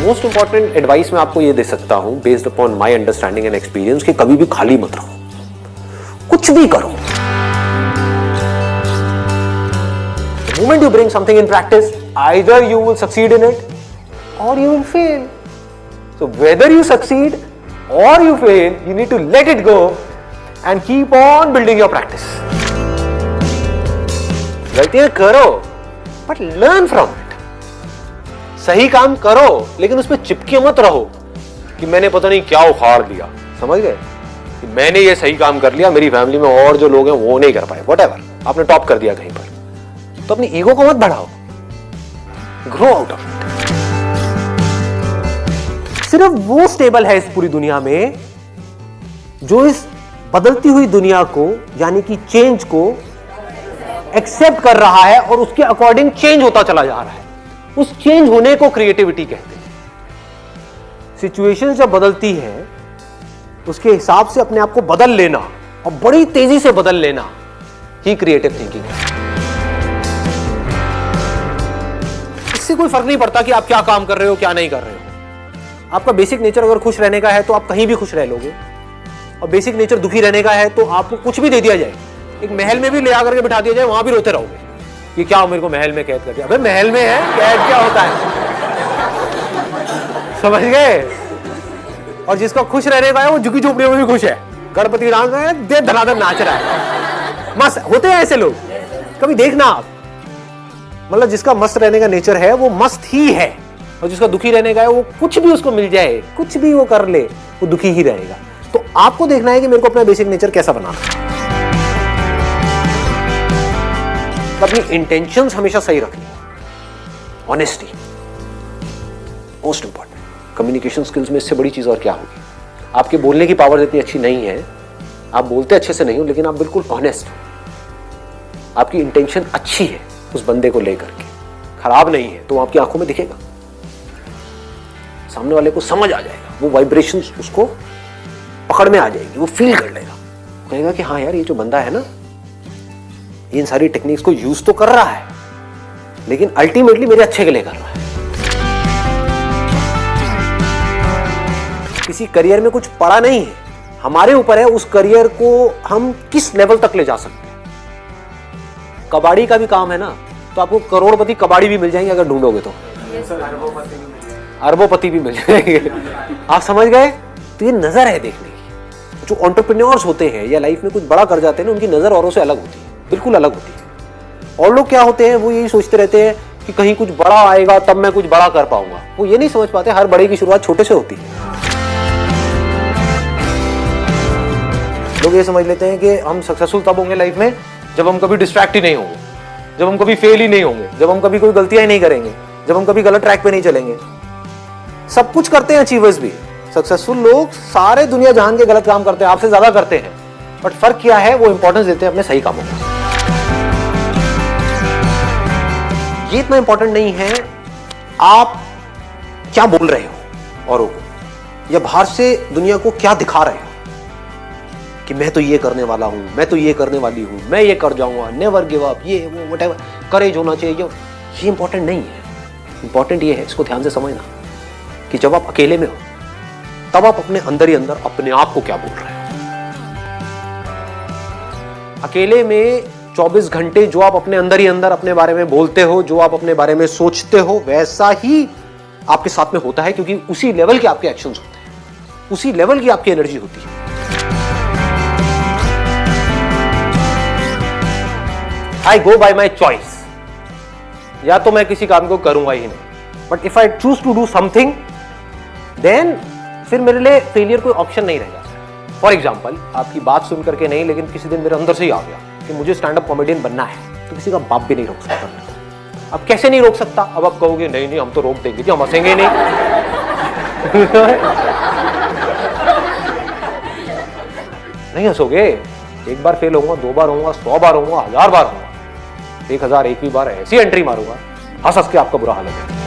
Most important advice मैं आपको ये दे सकता हूं based upon my understanding and experience कि कभी भी खाली मत रहो, कुछ भी करो। The moment you bring something in practice, either you will succeed in it or you will fail. So whether you succeed or you fail, you need to let it go and keep on building your practice. गलतियां करो but learn from it. सही काम करो लेकिन उसमें चिपके मत रहो कि मैंने पता नहीं क्या उखाड़ दिया, समझ गए कि मैंने ये सही काम कर लिया, मेरी फैमिली में और जो लोग हैं वो नहीं कर पाए, व्हाटएवर, आपने टॉप कर दिया कहीं पर, तो अपनी ईगो को मत बढ़ाओ, ग्रो आउट ऑफ इट। सिर्फ वो स्टेबल है इस पूरी दुनिया में जो इस बदलती हुई दुनिया को यानी कि चेंज को एक्सेप्ट कर रहा है और उसके अकॉर्डिंग चेंज होता चला जा रहा है। उस चेंज होने को क्रिएटिविटी कहते हैं। सिचुएशन जब बदलती है उसके हिसाब से अपने आप को बदल लेना और बड़ी तेजी से बदल लेना ही क्रिएटिव थिंकिंग है। इससे कोई फर्क नहीं पड़ता कि आप क्या काम कर रहे हो क्या नहीं कर रहे हो। आपका बेसिक नेचर अगर खुश रहने का है तो आप कहीं भी खुश रह लोगे, और बेसिक नेचर दुखी रहने का है तो आपको कुछ भी दे दिया जाए, एक महल में भी ले आकर के बिठा दिया जाए, वहां भी रोते रहोगे कि क्या मेरे को महल में कैद कर दिया। अबे महल में है, कैद क्या होता है, समझ गए। और जिसका खुश रहने का है वो झुकी झोपड़ियों में भी खुश है, गणपति डांस है, दे धनाधन नाच रहा है, मस्त होते हैं ऐसे लोग, कभी देखना आप। मतलब जिसका मस्त रहने का नेचर है वो मस्त ही है, और जिसका दुखी रहने का है वो कुछ भी उसको मिल जाए, कुछ भी वो कर ले, वो दुखी ही रहेगा। तो आपको देखना है कि मेरे को अपना बेसिक नेचर कैसा बनाना है। अपनी इंटेंशंस हमेशा सही रखनी है। Honesty most important. Communication skills में इससे बड़ी चीज और क्या होगी। आपके बोलने की पावर इतनी अच्छी नहीं है, आप बोलते अच्छे से नहीं हो, लेकिन आप बिल्कुल ऑनेस्ट हो, आपकी इंटेंशन अच्छी है उस बंदे को लेकर के, खराब नहीं है, तो आपकी आंखों में दिखेगा, सामने वाले को समझ आ जाएगा, वो वाइब्रेशंस उसको पकड़ में आ जाएगी, वो फील कर लेगा, कहेगा कि हाँ यार ये जो बंदा है ना इन सारी टेक्निक्स को यूज तो कर रहा है लेकिन अल्टीमेटली मेरे अच्छे के लिए कर रहा है। किसी करियर में कुछ पड़ा नहीं है, हमारे ऊपर है उस करियर को हम किस लेवल तक ले जा सकते हैं। कबाड़ी का भी काम है ना, तो आपको करोड़पति कबाड़ी भी मिल जाएंगे अगर ढूंढोगे तो, अरबोपति भी मिल जाएंगे, आप समझ गए। तो ये नजर है देखने की। जो एंटरप्रेन्योर्स होते हैं या लाइफ में कुछ बड़ा कर जाते हैं ना, उनकी नजर औरों से अलग होती है, बिल्कुल अलग होती है। और लोग क्या होते हैं, वो यही सोचते रहते हैं कि कहीं कुछ बड़ा आएगा तब मैं कुछ बड़ा कर पाऊंगा। वो ये नहीं समझ पाते हर बड़े की शुरुआत छोटे से होती है। लोग ये समझ लेते हैं कि हम सक्सेसफुल तब होंगे लाइफ में जब हम कभी डिस्ट्रैक्ट ही नहीं होंगे, जब हम कभी फेल ही नहीं होंगे, जब हम कभी कोई गलतियां ही नहीं करेंगे, जब हम कभी गलत ट्रैक पे नहीं चलेंगे। सब कुछ करते हैं अचीवर्स भी, सक्सेसफुल लोग सारे दुनिया जहान के गलत काम करते हैं, आपसे ज्यादा करते हैं, बट फर्क क्या है, वो इंपॉर्टेंस देते हैं अपने सही कामों को। ये इतना इंपॉर्टेंट नहीं है आप क्या बोल रहे हो औरों को, या बाहर से दुनिया को क्या दिखा रहे हो कि मैं तो ये करने वाला हूं, मैं तो ये करने वाली हूं, मैं ये कर जाऊंगा, नेवर गिव अप, ये वो व्हाटएवर, करेज होना चाहिए। ये इंपॉर्टेंट नहीं है। इंपॉर्टेंट ये है, इसको ध्यान से समझना, कि जब आप अकेले में हो तब आप अपने अंदर ही अंदर अपने आप को क्या बोल रहे हो। अकेले में 24 घंटे जो आप अपने अंदर ही अंदर अपने बारे में बोलते हो, जो आप अपने बारे में सोचते हो, वैसा ही आपके साथ में होता है, क्योंकि उसी लेवल के आपके एक्शंस होते हैं, उसी लेवल की आपकी एनर्जी होती है। आई गो बाय माई चॉइस, या तो मैं किसी काम को करूंगा ही नहीं, but if I choose to do something then फिर मेरे लिए फेलियर कोई ऑप्शन नहीं रहेगा। फॉर एग्जाम्पल, आपकी बात सुन करके नहीं, लेकिन किसी दिन मेरे अंदर से ही आ गया कि मुझे स्टैंड अप कॉमेडियन बनना है, तो किसी का बाप भी नहीं रोक सकता। अब कैसे नहीं रोक सकता, अब आप कहोगे नहीं नहीं हम तो रोक देंगे, हम हंसेंगे नहीं। नहीं हंसोगे, एक बार फेल होऊंगा, 2 बार होऊंगा, 100 बार होऊंगा, 1000 बार होऊंगा, 1001वीं बार ऐसी एंट्री मारूंगा, हंस हंस के आपका बुरा हाल है।